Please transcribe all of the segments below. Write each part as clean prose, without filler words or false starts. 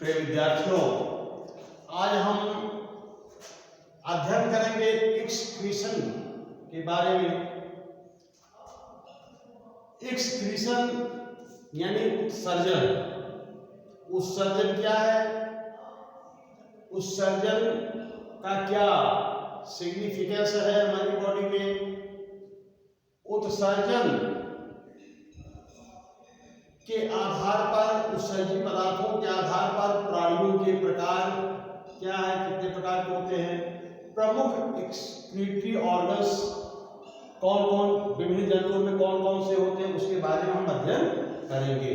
प्रिय विद्यार्थियों, आज हम अध्ययन करेंगे एक्सक्रीशन के बारे में। एक्सक्रीशन यानी उत्सर्जन। उत्सर्जन क्या है, उत्सर्जन का क्या सिग्निफिकेंस है हमारी बॉडी में। उत्सर्जन के आधार पर, उत्सर्जित पदार्थों के आधार पर प्राणियों के प्रकार क्या है, कितने प्रकार के होते हैं, प्रमुख एक्सक्रीटरी ऑर्गन्स कौन कौन, विभिन्न जंतुओं में कौन कौन से होते हैं, उसके बारे में हम अध्ययन करेंगे।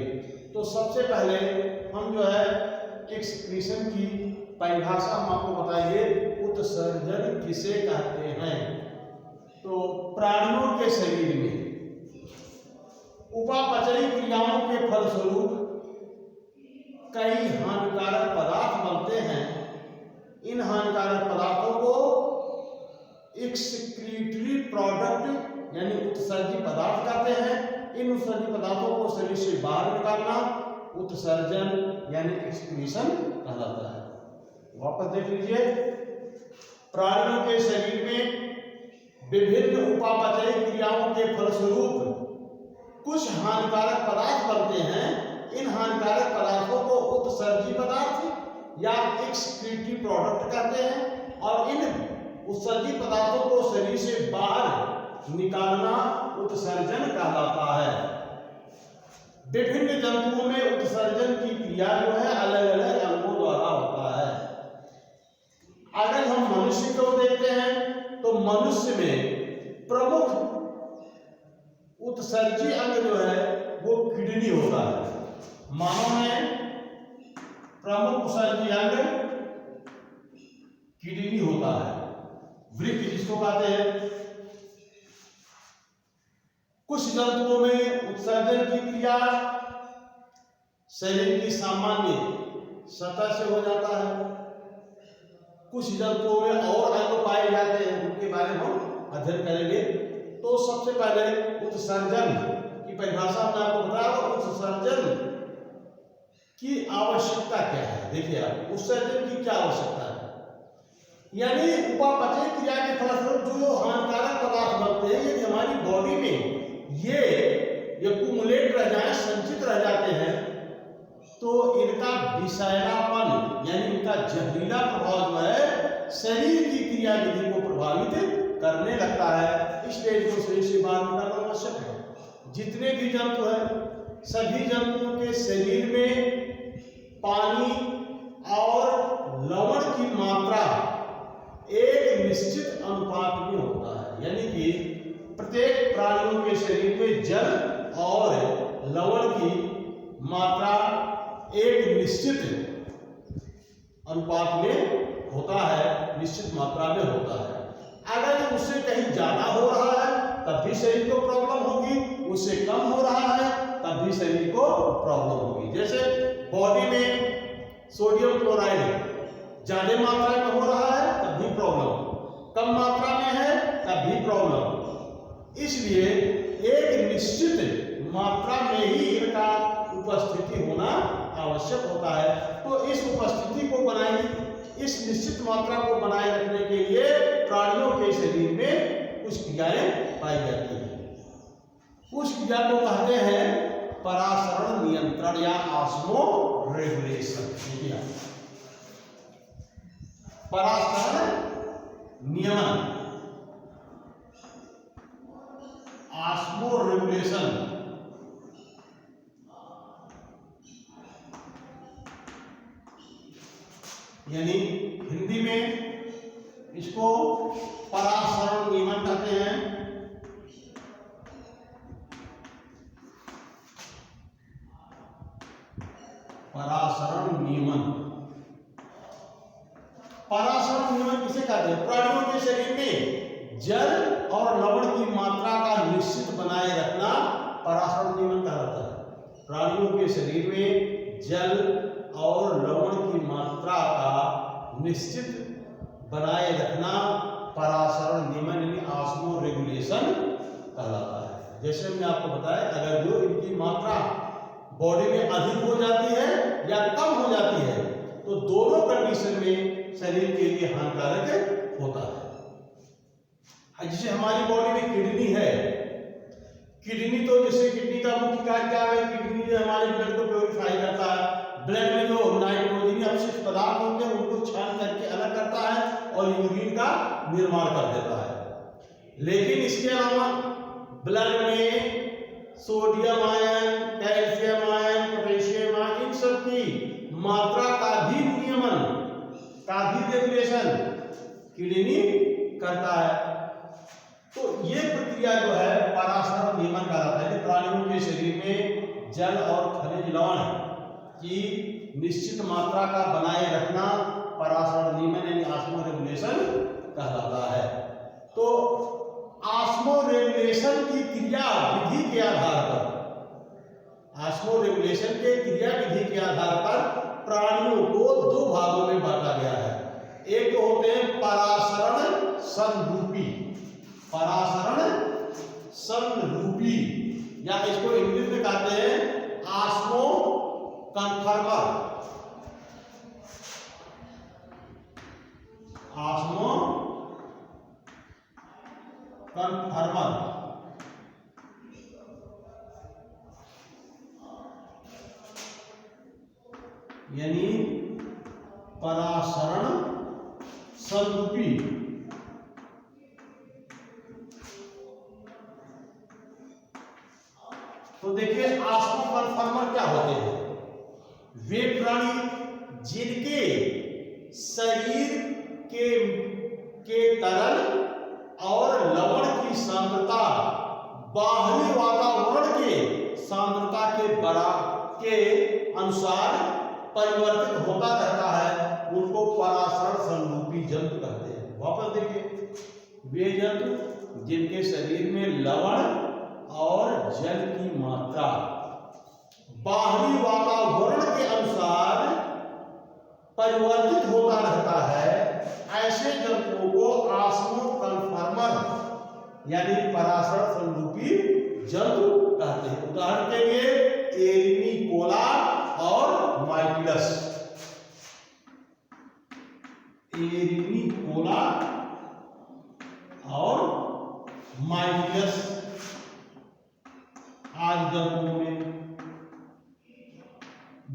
तो सबसे पहले हम जो है एक्सक्रीशन की परिभाषा हम आपको बताएंगे। उत्सर्जन किसे कहते हैं? तो प्राणियों के शरीर में उपापचयी क्रियाओं के फलस्वरूप कई हानिकारक पदार्थ बनते हैं। इन हानिकारक पदार्थों को एक्सक्रीटरी प्रोडक्ट यानी उत्सर्जित पदार्थ कहते हैं। इन उत्सर्जित पदार्थों को शरीर से बाहर निकालना उत्सर्जन यानी एक्सक्रीशन कहलाता है। वापस देख लीजिए, प्राणियों के शरीर में विभिन्न उपापचयी क्रियाओं के फलस्वरूप कुछ हानिकारक पदार्थ बनते हैं। इन हानिकारक पदार्थों को उत्सर्जित पदार्थ या एक्सक्रीटरी प्रोडक्ट कहते हैं और इन उत्सर्जित पदार्थों को शरीर से बाहर निकालना उत्सर्जन कहलाता है। विभिन्न जंतुओं में उत्सर्जन की क्रिया जो है अलग अलग अंगों द्वारा होता है। अगर हम मनुष्य को देखते हैं तो मनुष्य में प्रमुख उत्सर्जी अंग जो है वो किडनी होता है। मानव में प्रमुख उत्सर्जी अंग किडनी होता है, वृक्क जिसको कहते हैं। कुछ जंतुओं में उत्सर्जन की क्रिया शरीर की सामान्य सतह से हो जाता है। कुछ जंतुओं में और अंग पाए जाते हैं, उनके बारे में हम अध्ययन करेंगे। तो सबसे पहले उत्सर्जन की परिभाषा मैं आपको बताया। उत्सर्जन की आवश्यकता क्या है? देखिए आप, उत्सर्जन की क्या आवश्यकता है, यानी उपापचयी क्रिया के फलस्वरूप जो हानिकारक पदार्थ बनते हैं यदि हमारी बॉडी में ये एक्युमुलेट रह जाए, संचित रह जाते हैं, तो इनका विषैलापन यानी इनका जहरीला प्रभाव जो है शरीर की क्रियाविधि को प्रभावित करने लगता है। इसलिए इसको शरीर से बाहर निकालना आवश्यक है। जितने भी जंतु हैं सभी जंतुओं के शरीर में पानी और लवण की मात्रा एक निश्चित अनुपात में होता है। यानी कि प्रत्येक प्राणियों के शरीर में जल और लवण की मात्रा एक निश्चित अनुपात में होता है, निश्चित मात्रा में होता है। अगर उससे कहीं ज्यादा हो रहा है तब भी शरीर को प्रॉब्लम होगी, उससे कम हो रहा है तब भी शरीर को प्रॉब्लम होगी। जैसे बॉडी में सोडियम क्लोराइड ज्यादा मात्रा में हो रहा है तब भी प्रॉब्लम, कम मात्रा में है तब भी प्रॉब्लम। इसलिए एक निश्चित मात्रा में ही इनका उपस्थिति होना आवश्यक होता है। तो इस उपस्थिति को बनाए, इस निश्चित मात्रा को बनाए रखने के लिए प्राणियों के शरीर में कुछ क्रियाएं पाई जाती हैं। उस क्रिया को कहते हैं परासरण नियंत्रण या ऑस्मो रेगुलेशन। परासरण नियमन, ऑस्मो रेगुलेशन। यानी हिंदी में इसको परासरण नियमन कहते हैं। परासरण नियमन, परासरण नियमन किसे कहते हैं? प्राणियों के शरीर में जल और लवण की मात्रा का निश्चित बनाए रखना परासरण नियमन कहलाता है। प्राणियों के शरीर में जल और लवण की मात्रा का निश्चित बनाए रखना परासरण नियमन यानी ऑस्मो रेगुलेशन कहलाता है। जैसे हमने आपको बताया, अगर जो इनकी मात्रा बॉडी में अधिक हो जाती है या कम हो जाती है तो दोनों कंडीशन में शरीर के लिए हानिकारक होता है। जैसे हमारी बॉडी में किडनी है, किडनी तो जैसे किडनी का मुख्य कार्य क्या है, किडनी जो हमारे ब्लड को प्योरीफाई करता है, ब्लड में जो नाइट्रोजन अपशिष्ट पदार्थ होते हैं उनको छान करके अलग करता है और यूरिन का निर्माण कर देता है। लेकिन इसके अलावा ब्लड में sodium ion, calcium ion, potassium ion, इन सब की मात्रा का भी नियमन, का भी रेगुलेशन किडनी करता है। तो ये प्रक्रिया जो है पराशरण नियमन कहलाता है। प्राणियों के शरीर में जल और खनिज लवण की निश्चित मात्रा का बनाए रखना पराशरण नियमन यानी ऑस्मो रेगुलेशन कहलाता है। तो ऑस्मो रेगुलेशन की क्रिया विधि के आधार पर, ऑस्मो रेगुलेशन के क्रिया विधि के आधार पर प्राणियों को दो भागों में बांटा गया है। एक तो होते हैं पराशरण समरूपी, पराशरण समरूपी, या इसको इंग्लिश में कहते हैं ऑस्मो कन्फर्मर, ऑस्मो कन्फर्मर। यानी पराशरण समरूपी। तो देखिए ऑस्मो कन्फर्मर क्या होते हैं? वे प्राणी जिनके शरीर के तरल और लवण की सांद्रता बाहरी वातावरण के सांद्रता के अनुसार परिवर्तित होता रहता है, उनको पराशरण समरूपी जंतु कहते हैं। वापस देखिए, वे जंतु जिनके शरीर में लवण और जल की मात्रा बाहरी वातावरण के अनुसार परिवर्तित होता रहता है, ऐसे जंतुओं को ऑस्मो कन्फर्मर यानी पराशरण समरूपी जंतु कहते हैं। उदाहरण के लिए एरिनिकोला और माइटिलस, एरिनिकोला और माइटिलस आज जंतुओं में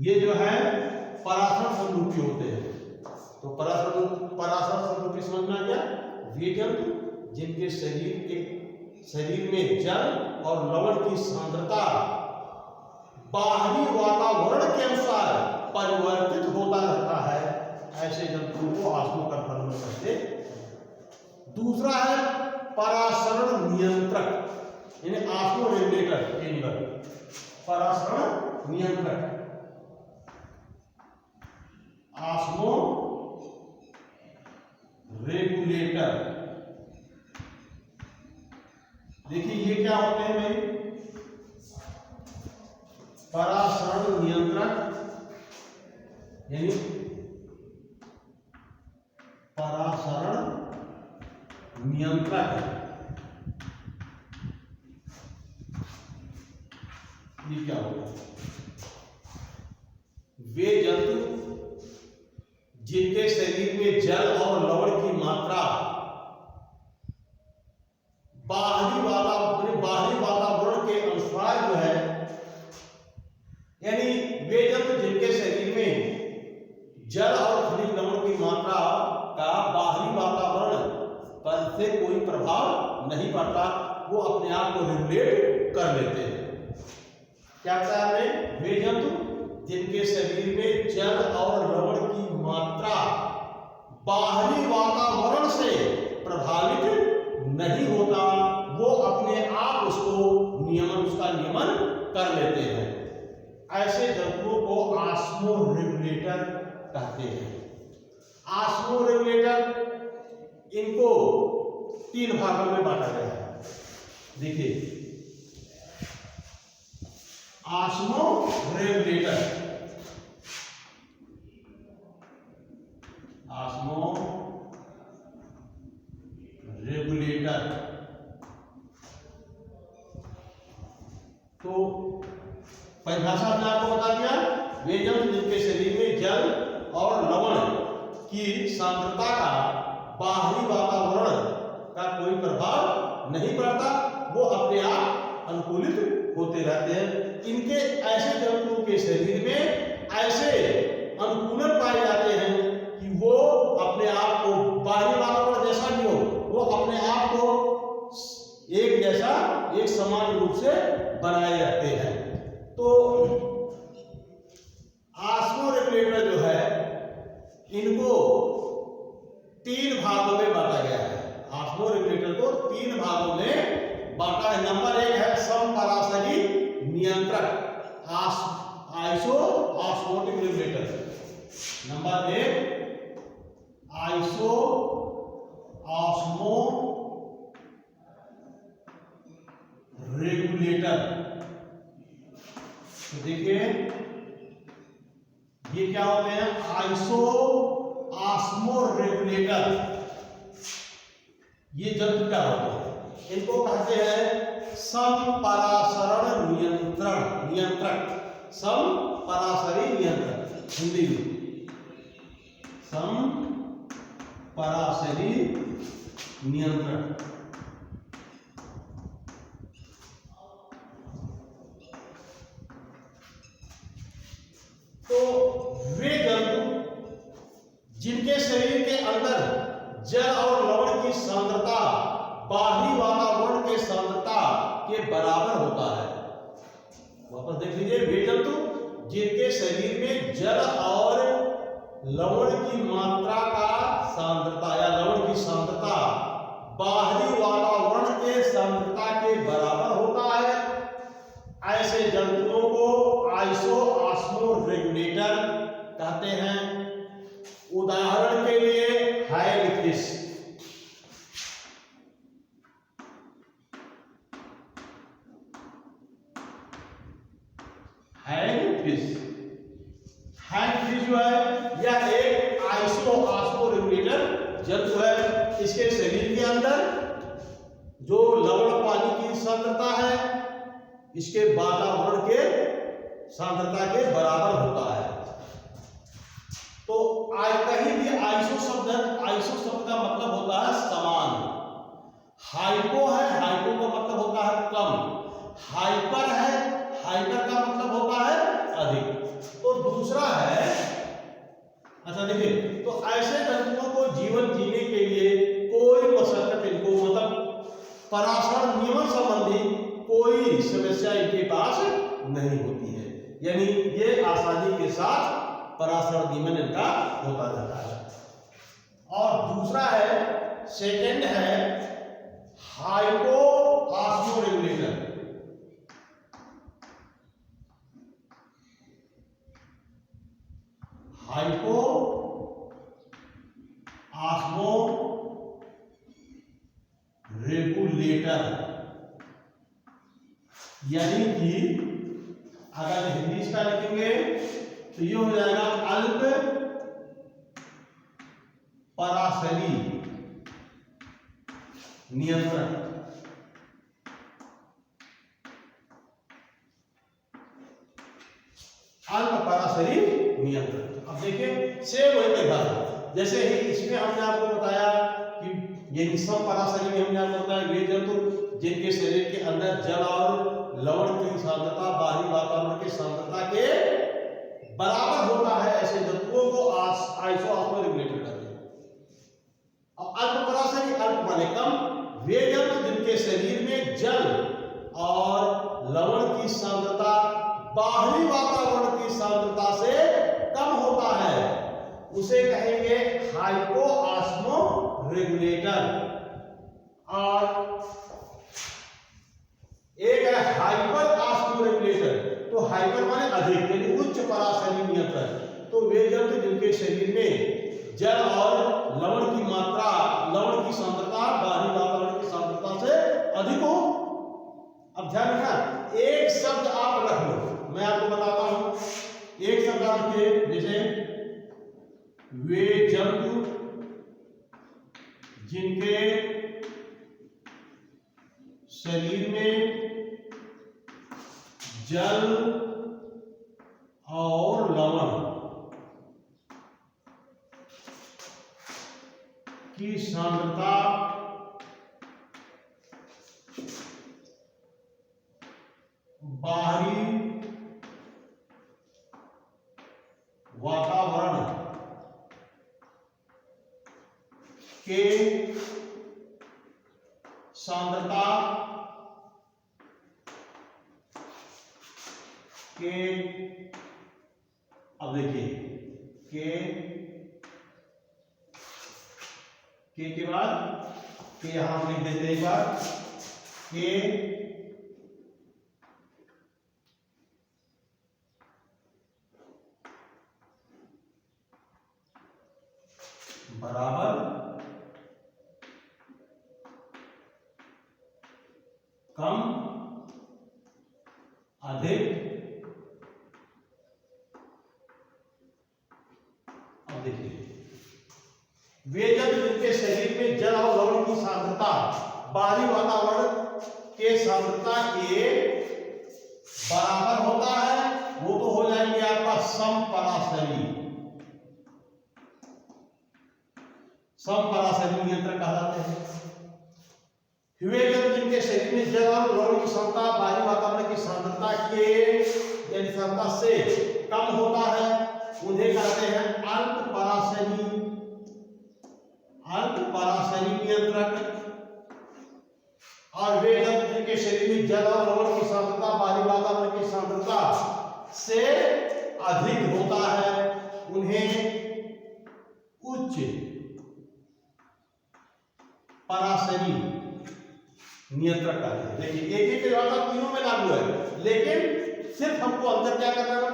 ये जो है पराशरण समरूपी होते हैं। तो पराशरण समरूपी समझना क्या? वे जंतु जिनके शरीर में जल और लवण की सांद्रता बाहरी वातावरण के अनुसार परिवर्तित होता रहता है, ऐसे जंतुओं को ऑस्मो कन्फर्मर कहते हैं। दूसरा है पराशरण नियंत्रक यानी ऑस्मो रेगुलेटर एनिमल, पराशरण नियंत्रक, ऑस्मो रेगुलेटर। देखिए ये क्या होते हैं भाई? पराशरण नियंत्रक यानी पराशरण नियंत्रक, ये क्या होगा? वे जंतु जिनके शरीर में जल और लवण की मात्रा बाहरी वातावरण के अनुसार जो है, यानी वे जंतु जिनके शरीर में जल और खनिज लवण की मात्रा का बाहरी वातावरण पर से कोई प्रभाव नहीं पड़ता, वो अपने आप को रेगुलेट कर लेते हैं। क्या कहता है? वे जंतु जिनके शरीर में जल और लवण की मात्रा बाहरी वातावरण से प्रभावित नहीं होता, वो अपने आप उसका नियमन कर लेते हैं, ऐसे जंतुओं को ऑस्मो रेगुलेटर कहते हैं। ऑस्मो रेगुलेटर इनको तीन भागों में बांटा गया है। देखिए ऑस्मो रेगुलेटर, ऑस्मो रेगुलेटर। तो परिभाषा में आपको बता दिया, वे जंतु जिनके शरीर में जल और लवण की सांद्रता का बाहरी वातावरण का कोई प्रभाव नहीं पड़ता, वो अपने आप अनुकूलित होते रहते हैं। इनके ऐसे जंतुओं के शरीर में ऐसे अनुकूलन पाए जाते हैं कि वो अपने आप को बाहरी वातावरण जैसा भी हो, वो अपने आप को एक जैसा, एक समान रूप से बनाए रखते हैं। तो ऑस्मोरेगुलेटर जो है, इनको 3 भागों में बांटा गया है। ऑस्मोरेगुलेटर को 3 भागों में बांटा है। नंबर 1 है समपराशरी नियंत्रक, iso osmotic regulator. Number 1 iso osmo regulator. तो देखिए ये क्या होते हैं, आइसो ऑस्मो रेगुलेटर। ये जंतु क्या होते हैं, इनको कहते हैं समपराशरण नियंत्रक। समपराशरी नियंत्रक हिंदी में समपराशरी नियंत्रक। तो वे जंतु जिनके शरीर के अंदर जल और लवण की सांद्रता बाहरी वातावरण के सांद्रता के बराबर होता है। वापस देख लीजिए, वे जंतु जिनके शरीर में जल और लवण की मात्रा का सांद्रता या लवण की सांद्रता बाहरी वातावरण के सांद्रता के बराबर होता है, ऐसे जंतुओं को आइसो ऑस्मो रेगुलेटर कहते हैं। उदाहरण के लिए हैगफिश, हैगफिश जो है यह एक आइसो ऑस्मो रेगुलेटर जंतु है। इसके शरीर के अंदर जो लवण पानी की सांद्रता है, इसके वातावरण के सांद्रता के बराबर होता है। तो कहीं भी आइसो शब्द का मतलब होता है समान। हाइपो है, हाइपो का मतलब होता है कम। हाइपर है, हाइपर का मतलब होता है अधिक। तो दूसरा है, अच्छा देखिए, तो ऐसे जंतुओं को जीवन जीने के लिए कोई मशक्कत इनको, मतलब पराशरण नियमन संबंधी कोई समस्या इनके पास नहीं होती है, यानी ये आसानी के साथ पराशरण नियमन इनका होता रहता है। और दूसरा है, सेकंड है hypo osmo regulator. Hypo osmo regulator, यानी कि अगर हिंदी इसका लिखेंगे तो ये हो जाएगा अल्प पराशरी नियंत्रण। अल्प पराशरी नियंत्रण। अब देखिए सेम वही परिभाषा, जैसे ही इसमें हमने आपको बताया कि ये सम पराशरी में हमने आपको बताया वे जंतु जिनके शरीर के अंदर जल और लवण की सांद्रता बाहरी वातावरण की सांद्रता के बराबर होता है, ऐसे जंतुओं को आइसो ऑस्मो रेगुलेटर कहते हैं। और अल्प पराशरी, अल्प माने कम, वे जंतु जिनके शरीर में जल और लवण की सांद्रता बाहरी वातावरण की सांद्रता से कम होता है, उसे कहेंगे हाइपो ऑस्मो रेगुलेटर। और एक है हाइपर ऑस्मो रेगुलेटर। तो हाइपर माने अधिक, यानी उच्च पराशरी नियंत्रण। तो वे जंतु जिनके शरीर में जल और लवण की मात्रा, लवण की सांद्रता बाहरी वातावरण की सांद्रता से अधिक हो। अब ध्यान रखना, एक शब्द आप रख लो, मैं आपको बताता हूं। एक शब्द आप लिखिए, जैसे वे जंतु जिनके शरीर में जल और लवण की सांद्रता बाहरी वातावरण के सांद्रता के, अब देखिए के बाद के यहां हम लिख देते हैं एक बार के बराबर कम अधिक। अब देखिए वे जब जिनके शरीर में जल और लवण की सांद्रता बाहरी वातावरण के सांद्रता के बराबर होता है, वो तो हो जाएंगे आपका समपराशरी। समपराशरी नियंत्रक कहलाते हैं। वे जब जिनके शरीर में जल और लवण की सांद्रता बाहरी वातावरण की सांद्रता के यानी सांद्रता से कम होता है, उन्हें कहते हैं अल्पपराशरी नियंत्रक। और वे जब जिनके शरीर में जल और लवण की सांद्रता बाहरी वातावरण की सांद्रता से अधिक होता है, उन्हें उच्च पराशरी नियंत्रक कहते हैं। देखिए एक ही परिभाषा तीनों में लागू है, लेकिन सिर्फ हमको अंतर क्या करना है,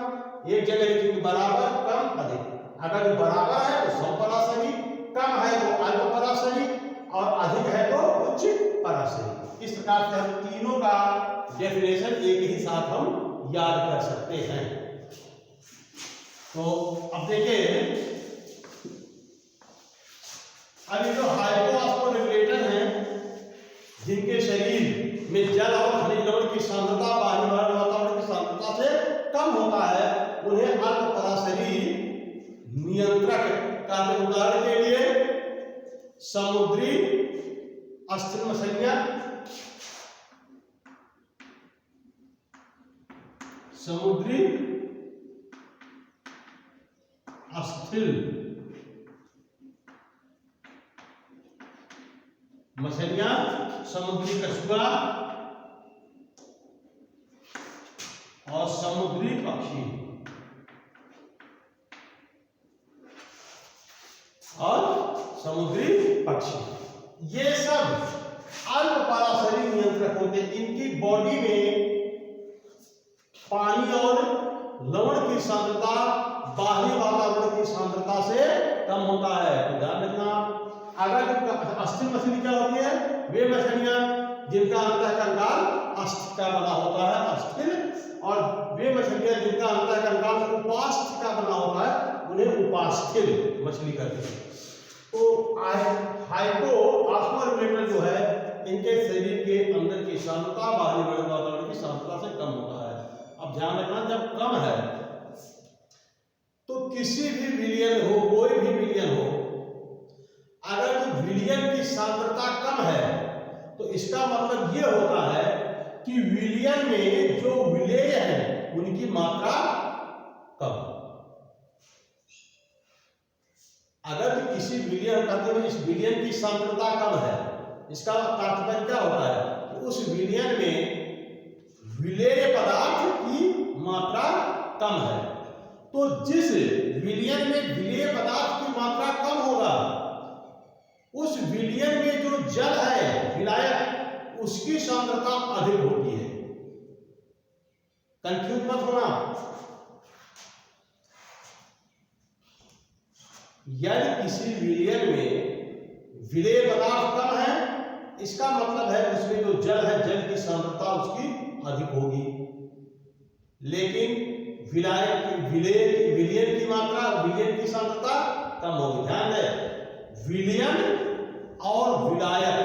एक जगह लिखिए बराबर कम अधिक। अगर बराबर है तो समपराशरी, कम है तो अल्पपराशरी और अधिक है तो उच्च पराशरी। इस प्रकार से हम तीनों का डेफिनेशन एक ही साथ हम याद कर सकते हैं। तो अब देखिए अभी जो हाइपोऑस्मोरेगुलेटर हैं जिनके शरीर में जल और खनिज लवण की सांद्रता बाहरी वातावरण की सांद्रता से कम होता है, उन्हें अल्पपराशरी नियंत्रक का उदाहरण के लिए समुद्री अस्थिर मछलियां, समुद्री अस्थिर मछलियां, समुद्री कछुआ और समुद्री पक्षी ये सब अल्पपराशरी नियंत्रक होते हैं। इनकी बॉडी में पानी और लवण की सांद्रता बाहरी वातावरण की सांद्रता से कम होता है। तो ध्यान रखना, अगर अस्थिर मछली क्या होती है, वे मछलियां जिनका अंतःकंकाल अस्थि का बना होता है, अस्थिर, और वे मछलियां जिनका अंतःकंकाल उपास्थि का बना होता है, उन्हें उपास्थिर मछली कहते हैं। तो हाइपोऑस्मोरेगुलेटर जो है, इनके शरीर के अंदर की सांद्रता बाहरी वातावरण की सांद्रता से कम होता है। अब ध्यान रखना, जब कम है तो किसी भी विलयन हो, कोई भी विलयन हो, अगर विलयन की सांद्रता कम है तो इसका मतलब यह होता है कि विलयन में जो विलेय है उनकी मात्रा कम। अगर किसी विलयन कहते हुए इस विलयन की सांद्रता कम है, इसका तात्पर्य क्या होता है कि उस विलयन में विलेय पदार्थ की मात्रा कम है। तो जिस विलयन में विलेय पदार्थ की मात्रा कम होगा, उस विलयन में जो जल है विलायक, उसकी सांद्रता अधिक होती है। कंफ्यूज मत होना। यदि किसी विलयन में विलेय पदार्थ कम है, इसका मतलब है उसमें जो जल है, जल की सांद्रता उसकी अधिक होगी, लेकिन विलयन की मात्रा, विलयन की सांद्रता कम होगी। ध्यान दें, विलयन और विलायक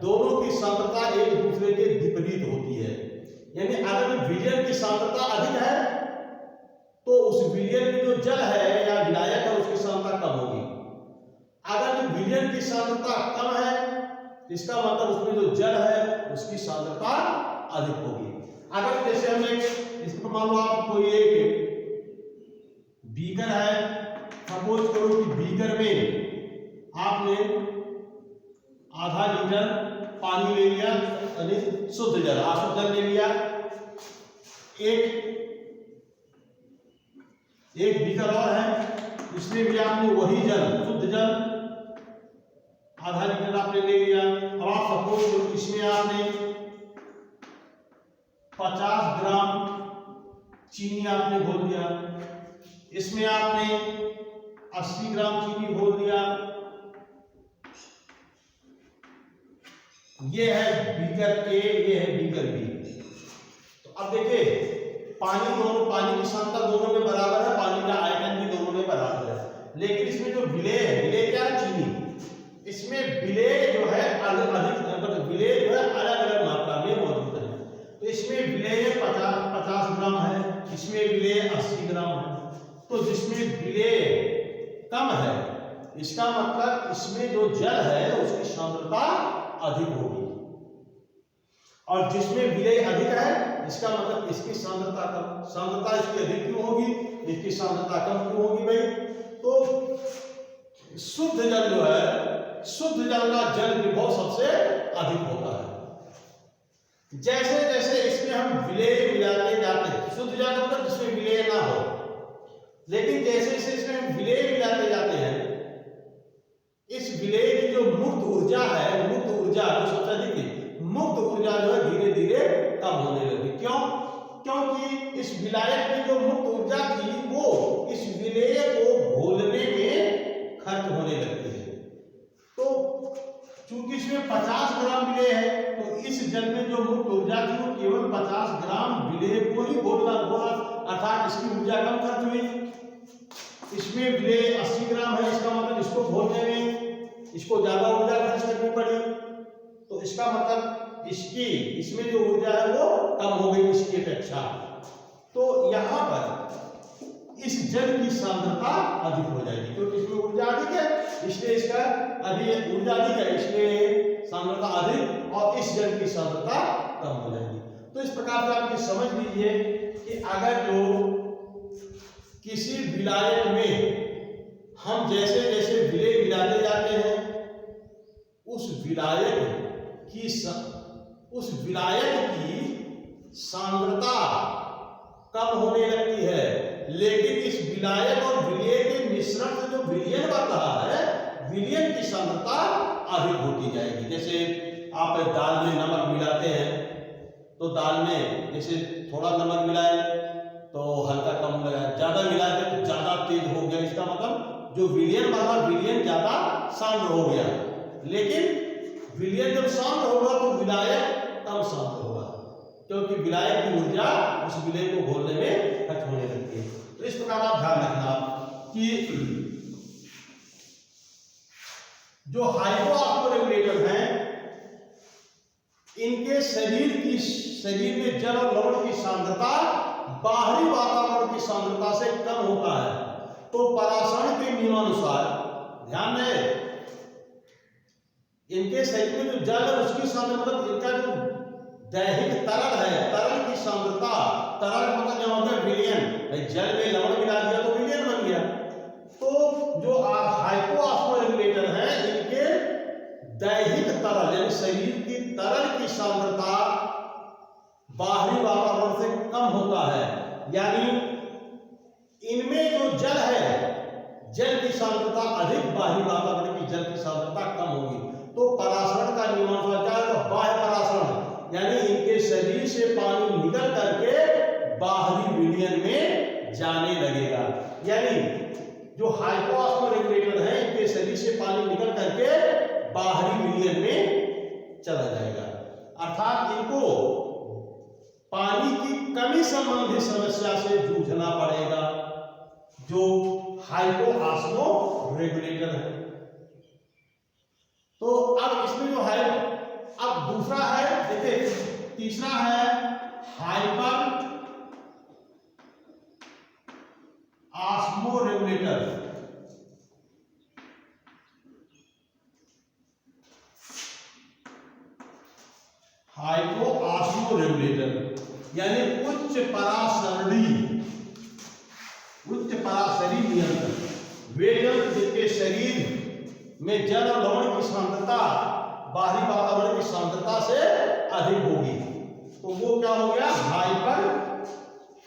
दोनों की सांद्रता एक दूसरे के विपरीत होती है। यानी अगर विलयन की सांद्रता अधिक है तो उस विलयन में जो जल है या विलायक है उसकी सांद्रता कम होगी। अगर जो विलयन की सांद्रता कम है, इसका मतलब उसमें जो जल है उसकी सांद्रता अधिक होगी। अगर जैसे हम इसको मान लो आप कोई एक बीकर है, सपोज करो कि बीकर में आपने आधा लीटर पानी ले लिया, यानी शुद्ध जल, अशुद्ध जल ले लिया। एक बीकर और है, इसमें भी आपने वही जल, शुद्ध जल आधा लीटर आपने ले लिया। अब आप सपोज करो इसमें आपने 50 ग्राम चीनी आपने घोल दिया, इसमें आपने 80 ग्राम चीनी घोल दिया। ये है बीकर ए, ये है बीकर बी। तो अब देखिए पानी की सांद्रता दोनों में बराबर है, पानी का आयतन भी दोनों में बराबर है, लेकिन इसमें जो विलेय है, विलेय क्या है? चीनी। इसमें विलेय जो है अधिक, विलेय जो है अलग अलग मात्रा में मौजूद है। तो इसमें विलेय 50 ग्राम है, इसमें विलेय 80 ग्राम है। तो जिसमें विलेय कम है, इसका मतलब इसमें जो जल है उसकी सांद्रता अधिक होगी, और जिसमें विलेय अधिक है इसका मतलब इसकी सांद्रता कम। सांद्रता इसकी अधिक क्यों होगी, इसकी सांद्रता कम क्यों होगी भाई? तो शुद्ध जल जो है, शुद्ध जल का जल विभव सबसे अधिक होता है। जैसे जैसे इसमें हम विलेय मिलाते जाते हैं, शुद्ध जल मतलब जिसमें विलेय ना हो, लेकिन जैसे जैसे इसमें हम विलेय मिलाते जाते हैं, इस विलेय की जो मुक्त ऊर्जा है, मुक्त ऊर्जा जो सबसे अधिक है, मुक्त ऊर्जा जो है धीरे धीरे कम होने लगी। क्यों? क्योंकि इस विलायक में जो मुक्त ऊर्जा थी वो इस विलेय को घोलने में खर्च होने लगती है। तो चूंकि इसमें 50 ग्राम विलेय है, तो इस जल में जो मुक्त ऊर्जा थी वो केवल 50 ग्राम विलेय को ही घोला, अर्थात इसकी ऊर्जा कम खर्च हुई। इसमें विलेय 80 ग्राम है, इसका मतलब इसको घोलने में इसको ज्यादा ऊर्जा खर्च करनी पड़ी। तो इसका मतलब इसमें जो ऊर्जा है वो कम हो गई इसकी अपेक्षा। तो यहाँ पर इस जल की सांद्रता अधिक हो जाएगी, क्योंकि इसमें ऊर्जा अधिक है, इसलिए इसका अभी ऊर्जा अधिक है, इसलिए सांद्रता अधिक, और इस जल की सांद्रता कम हो जाएगी। तो इस प्रकार से आप ये समझ लीजिए कि अगर जो किसी विलायक में हम जैसे जैसे विलेय मिलाते जाते हैं, उस विलायक की सांद्रता कम होने लगती है, लेकिन इस विलायक और विलेय के मिश्रण से जो विलयन बन रहा है, विलयन की सांद्रता अधिक होती जाएगी। जैसे आप दाल में नमक मिलाते हैं, तो दाल में जैसे थोड़ा नमक मिलाए तो हल्का कम लगा, ज्यादा मिलाते तो ज्यादा तेज हो गया। इसका मतलब जो विलयन बना, विलयन ज्यादा सांद्र हो गया, लेकिन विलयन जब सांद्र होगा तो विलायक कम सांद्र होगा, क्योंकि विलायक की ऊर्जा उस विलेय को घोलने में खर्च होने लगती है। तो इस प्रकार आप ध्यान रखना कि जो हाइपोऑस्मोरेगुलेटर हैं, इनके शरीर में जल और लवण की सांद्रता बाहरी वातावरण की सांद्रता से कम होता है। तो पराशरण के नियमानुसार ध्यान रहे, इनके शरीर में जो जल है उसकी सांद्रता, मतलब इनका जो दैहिक तरल है, तरल की सांद्रता, तरल मतलब क्या होता है? विलयन। जल में लवण मिला दिया तो विलयन बन गया। तो जो हाइपोऑस्मोरेगुलेटर है, इनके दैहिक तरल यानी शरीर की तरल की सांद्रता बाहरी वातावरण से कम होता है, यानी इनमें जो जल है, जल की सांद्रता अधिक, बाहरी वातावरण की जल की सांद्रता कम होगी। तो परासरण का नियमानुसार क्या है? बाह्य परासरण, यानी इनके शरीर से पानी निकल करके बाहरी विलयन में जाने लगेगा। यानी जो हाइपोऑस्मोरेगुलेटर है, इनके शरीर से पानी निकल करके बाहरी विलयन में चला जाएगा, अर्थात इनको पानी की कमी संबंधी समस्या से जूझना पड़ेगा, जो हाइपोऑस्मोरेगुलेटर है। तो अब इसमें जो है, अब दूसरा है, देखिए तीसरा है हाइपर ऑस्मोरेगुलेटर। उच्च पराशरी नियंत्रण, वे जंतु जिनके शरीर में जल और लवण की सांद्रता बाहरी वातावरण की सांद्रता से अधिक होगी, तो वो क्या हो गया, हाइपर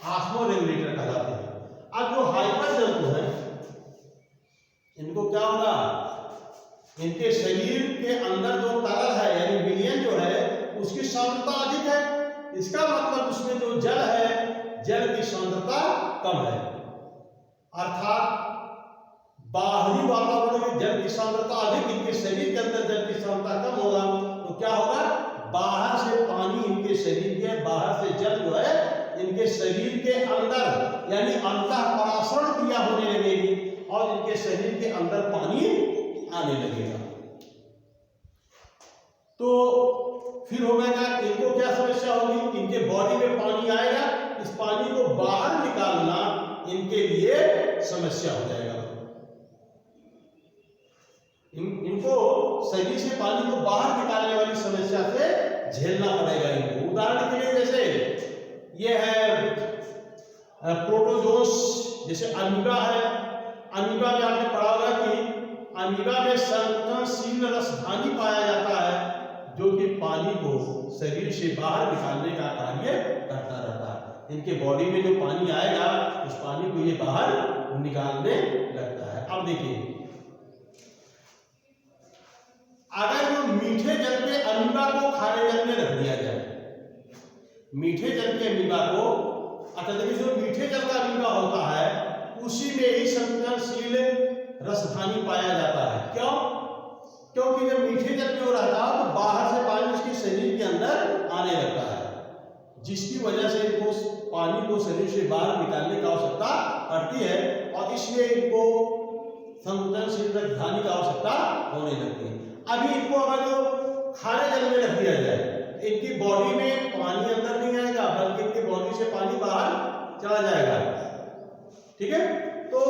ऑस्मोरेगुलेटर कहलाते हैं। अब जो हाइपर जंतु है इनको क्या होगा, इनके शरीर के अंदर जो तरल है यानी विलयन जो है उसकी सांद्रता अधिक है, इसका मतलब उसमें जो जल है जल की सांद्रता कम है, अर्थात बाहरी वातावरण में जल की सांद्रता अधिक, इनके शरीर के अंदर जल की सांद्रता कम होगा, तो क्या होगा, बाहर से पानी इनके शरीर के, बाहर से जल जो है इनके शरीर के अंदर यानी अंतःपराशरण क्रिया होने लगेगी और इनके शरीर के अंदर पानी आने लगेगा। तो फिर होगा क्या, इनको क्या समस्या होगी, इनके बॉडी में पानी आएगा, इस पानी को बाहर निकालना इनके लिए समस्या हो जाएगा। इनको शरीर से पानी को बाहर निकालने वाली समस्या से झेलना पड़ेगा इनको। उदाहरण के लिए जैसे ये है प्रोटोजोस, जैसे अमीबा है, अमीबा में आपने पढ़ा होगा कि अमीबा में संकुचनशील रसधानी पाया जाता है जो कि पानी को शरीर से बाहर निकालने का कार्य करता रहता है। इनके बॉडी में जो पानी आएगा उस पानी को ये बाहर निकालने लगता है। अब देखिए, अगर जो मीठे जल के अमीबा को खारे जल में रख दिया जाए, मीठे जल के अमीबा को, अच्छा देखिए जो मीठे जल का अमीबा होता है उसी में ही संकुचनशील रसधानी पाया जाता है। क्यों? क्योंकि जब मीठे जल में हो रहता है तो बाहर से पानी उसके शरीर के अंदर आने लगता है, जिसकी वजह से इनको पानी को शरीर से बाहर निकालने की आवश्यकता पड़ती है और इसलिए इनको संकुचनशील रसधानी की आवश्यकता होने लगती है। अभी इनको अगर जो खारे जल में रख दिया जाए, इनकी बॉडी में पानी अंदर नहीं आएगा बल्कि इनकी बॉडी से पानी बाहर चला जाएगा, ठीक है। तो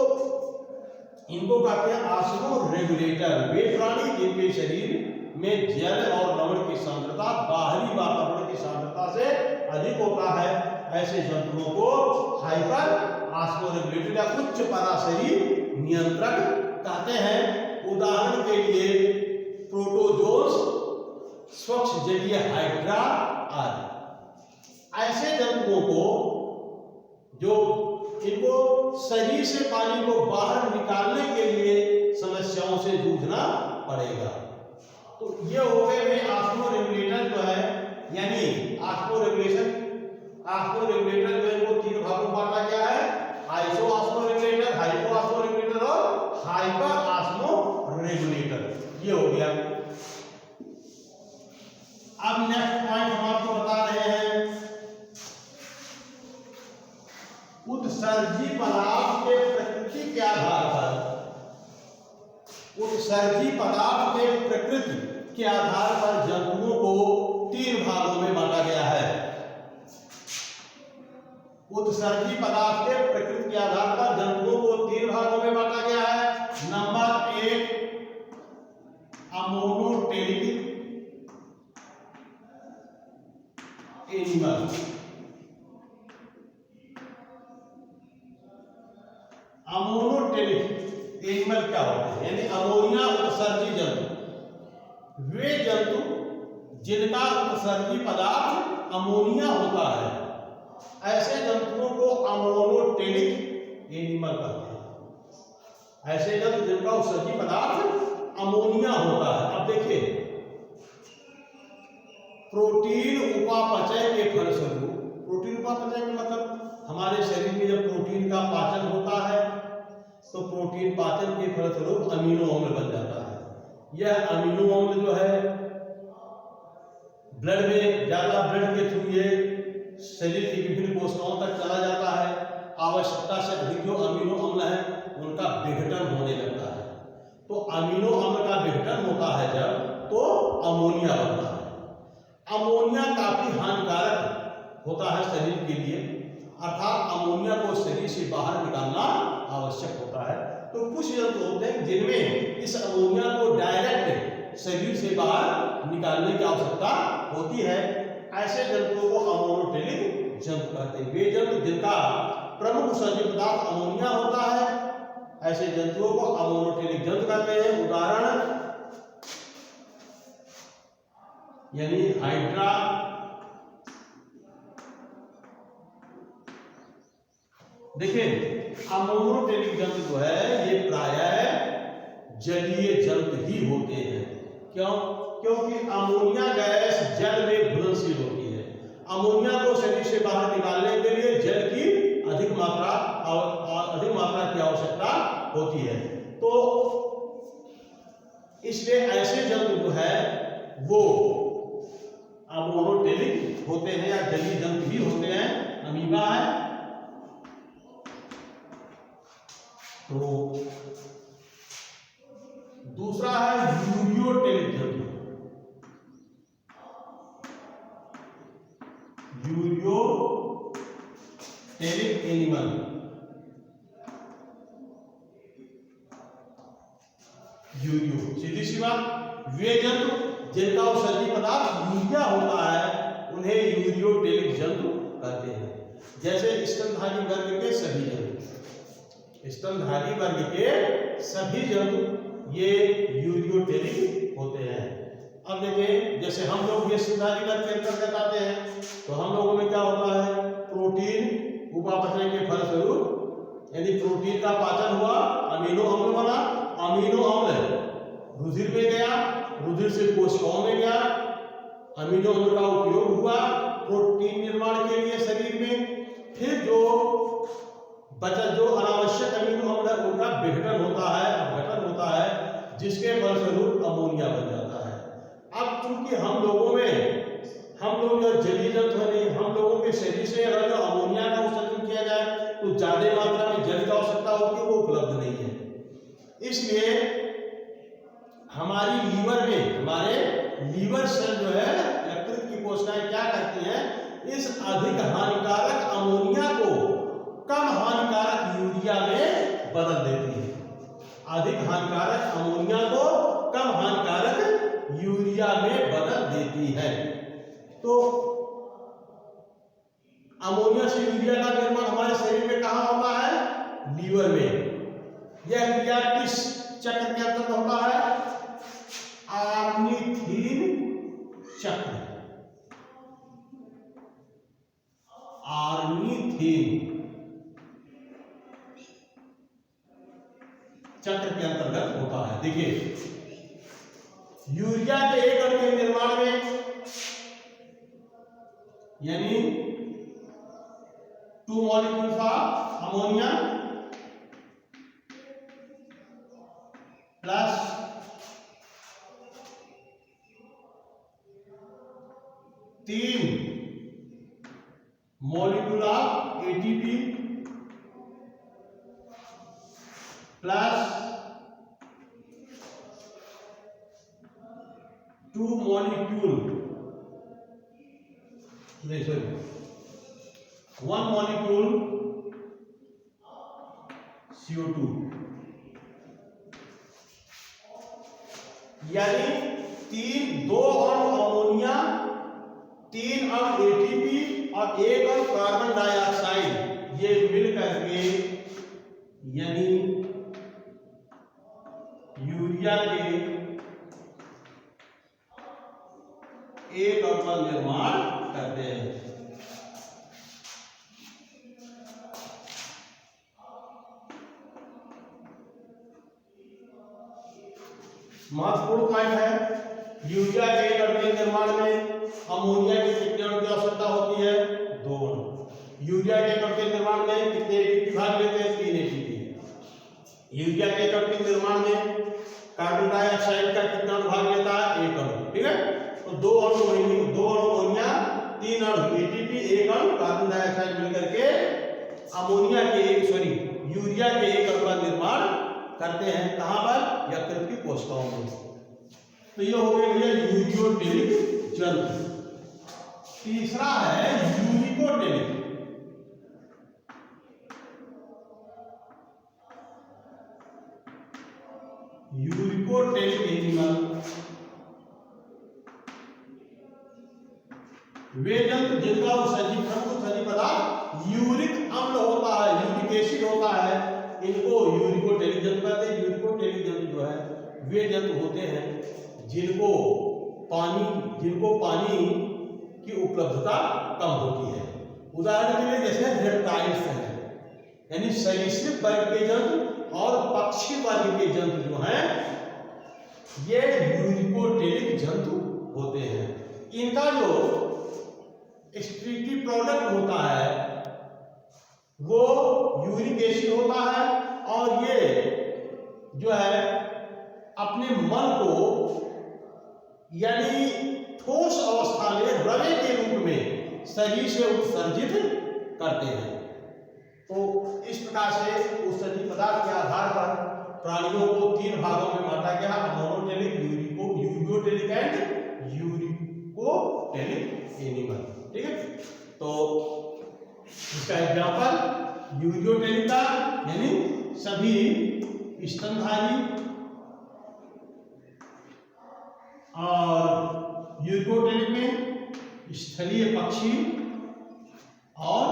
इनको कहते हैं ऑस्मो रेगुलेटर, वे प्राणी जिनके शरीर में जल और लवण की सांद्रता बाहरी वातावरण की सांद्रता से अधिक होता है, ऐसे जंतुओं को हाइपर ऑस्मो रेगुलेटर या उच्च पराशरी नियंत्रक कहते हैं। उदाहरण के लिए प्रोटोजोस, स्वच्छ जलीय हाइड्रा आदि। ऐसे जंतुओं को जो इनको शरीर से पानी को बाहर निकालने के लिए समस्याओं से जूझना पड़ेगा। तो ये हो गए वे ऑस्मो रेगुलेटर जो है, यानी ऑस्मो रेगुलेटर जो है वो तीन भागों में बांटा गया है, iso osmo regulator, hypo osmo regulator और हाइपर ऑस्मो रेगुलेटर। ये हो गया। अब नेक्स्ट पॉइंट हम आपको बता रहे हैं, उत्सर्जी पदार्थ के प्रकृति के आधार पर, उत्सर्जी पदार्थ के प्रकृति के आधार पर जंतुओं को तीन भागों में बांटा गया है। उत्सर्जी पदार्थ के प्रकृति के आधार पर जंतुओं को तीन भागों में बांटा गया है। Number 1 ammonotelic animal, ammonotelic animal क्या होते हैं, यानी अमोनिया उत्सर्जी जंतु, वे जंतु जिनका उत्सर्जी पदार्थ अमोनिया होता है, ऐसे जंतुओं को अमोनोटेलिक एनिमल कहते हैं। ऐसे जंतु जिनका उत्सर्जी पदार्थ अमोनिया होता है। अब देखिए, प्रोटीन उपापचय के फलस्वरूप, प्रोटीन उपापचय का मतलब हमारे शरीर में जब प्रोटीन का पाचन होता है तो प्रोटीन पाचन के फलस्वरूप अमीनो अम्ल बन जाता है। यह अमीनो अम्ल जो है ब्लड में, ज्यादा ब्लड के थ्रू ये शरीर की विभिन्न कोशिकाओं तक चला जाता है। आवश्यकता से अधिक जो अमीनो अम्ल है उनका विघटन होने लगता है। तो अमीनो अम्ल का विघटन होता है जब, तो अमोनिया बनता है। अमोनिया काफी हानिकारक होता है शरीर के लिए, अर्थात अमोनिया को शरीर से बाहर निकालना आवश्यक होता है। तो कुछ जंतु होते हैं जिनमें इस अमोनिया को डायरेक्ट शरीर से बाहर निकालने की आवश्यकता होती है, ऐसे जंतुओं को अमोनोटेलिक जंतु कहते हैं। वे जंतु जिनका प्रमुख उत्सर्जी पदार्थ अमोनिया होता है, ऐसे जंतुओं को अमोनोटेलिक जंतु कहते हैं। उदाहरण यानी हाइड्रा, देखिए अमोनोटेलिक जंतु जो है ये प्रायः जलीय जंतु ही होते हैं। क्यों? क्योंकि अमोनिया गैस जल में घुलनशील होती है। अमोनिया को शरीर से बाहर निकालने के लिए जल की अधिक मात्रा की आवश्यकता होती है। तो इसलिए ऐसे जंतु जो है वो अमोनोटेलिक होते हैं या जलीय जंतु ही होते हैं। अमीबा है, तो दूसरा है यूरियोटेलिक जंतु। यूरियोटेलिक एनिमल, यूरियो सीधी सी बात, वे जंतु जिनका उत्सर्जी पदार्थ यूरिया होता है उन्हें यूरियोटेलिक जंतु कहते हैं। जैसे स्तनधारी वर्ग के सभी जंतु, स्तनधारी वर्ग के सभी जंतु ये यूरियोटेलिक होते हैं। अब देखिए जैसे हम लोग ये स्तनधारी वर्ग के अंतर्गत आते हैं, तो हम लोगों में क्या होता है, प्रोटीन उपापचय के फलस्वरूप यदि प्रोटीन का पाचन हुआ, अमीनो अम्ल बना, अमीनो अम्ल रुधिर में गया, रुधिर से कोशिकाओं में गया, अमीनो अम्ल का उपयोग हुआ प्रोटीन निर्माण के लिए शरीर में। फिर जो अनावश्यक अमीनो अम्ल है उनका विघटन होता है, अपघटन होता है, जिसके फलस्वरूप अमोनिया बन जाता है। अब चूंकि हम लोग जो जलीय जंतु है, हम लोगों के शरीर से अगर जो अमोनिया का उत्सर्जन किया जाए तो ज्यादा मात्रा में जल की आवश्यकता होती है, वो उपलब्ध नहीं है। इसलिए हमारे लीवर सेल जो है यकृत की कोशिकाएं क्या करती हैं, इस अधिक हानिकारक अमोनिया को कम हानिकारक यूरिया में बदल देती है। अधिक हानिकारक अमोनिया को कम हानिकारक यूरिया में बदल देती है। तो अमोनिया से यूरिया का निर्माण हमारे शरीर में कहां होता है, लीवर में। यह क्रिया किस चक्र के अंतर्गत होता है, आर्निथिन चक्र। आर्निथिन चक्र के अंतर्गत होता है। देखिए यूरिया के एक अणु के निर्माण में यानी 2 molecules of ammonia plus 3 molecule of ATP plus 2 molecule, sorry, 1 molecule CO2, यानी 2 अणु अमोनिया, 3 अणु एटीपी और 1 अणु कार्बन डाइऑक्साइड, ये मिलकर के यानी यूरिया के एक अणु का निर्माण करते हैं। महत्वपूर्ण पॉइंट है, यूरिया के एक अणु के निर्माण में अमोनिया के कितने अणु की आवश्यकता होती है, 2 अणु। यूरिया के एक अणु के निर्माण में कितने एटीपी भाग लेते हैं, 3 एटीपी। यूरिया के एक अणु के निर्माण में कार्बन डाइऑक्साइड का कितना अणु भाग लेता है, 1 अणु। ठीक है, तो 2 अणु अमोनिया, 3 अणु एटीपी, 1 अणु कार्बन डाइऑक्साइड मिलकर के यूरिया के एक अणु का निर्माण करते हैं। कहां पर, यकृत की कोशिकाओं में। तो ये हो गया भैया यूरियोटेलिक जंतु। तीसरा है यूरिकोटेलिक। यूरिकोटेलिक एनिमल, वे जंतु जिनका उत्सर्जित प्रमुख उत्सर्जी पदार्थ यूरिक अम्ल होता है, यूरिक एसिड होता है, इनको यूरिकोटेलिक जंतु कहते हैं। यूरिकोटेलिक जंतु जो है वे जंतु होते हैं जिनको पानी की उपलब्धता कम होती है। उदाहरण के लिए जैसे रेप्टाइल्स हैं, यानी सरीसृप वर्ग के जंतु और पक्षी वर्ग के जंतु जो हैं ये यूरिकोटेलिक जंतु होते हैं। इनका जो एक्सक्रीटिव प्रोडक्ट होता है वो यूरिक एसिड होता है और ये जो है अपने मल को यानी ठोस अवस्था में रवे के रूप में शरीर से उत्सर्जित करते हैं। तो इस प्रकार से उत्सर्जित पदार्थ के आधार पर प्राणियों को 3 भागों में बांटा गया, मोनोटेलिक, यूरिकोटेलिक एंड यूरिकोटेलिक एनिमल। ठीक है, तो इसका एग्जाम्पल यूरिकोटेलिक का यानी सभी स्तनधारी और यूरिकोटेलिक में स्थलीय पक्षी और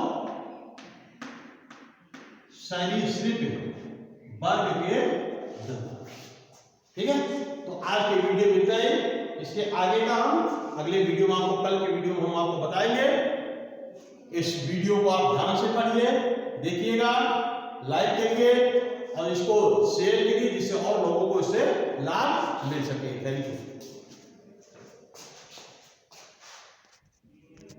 सरीसृप वर्ग के जंतु। ठीक है, तो आज के वीडियो में इतना ही। इसके आगे का हम अगले वीडियो में आपको, कल के वीडियो में हम आपको बताएंगे। इस वीडियो को आप ध्यान से पढ़िए, देखिएगा, लाइक करिए और इसको शेयर करिए जिससे और लोगों को इससे लाभ मिल सके। Thank you.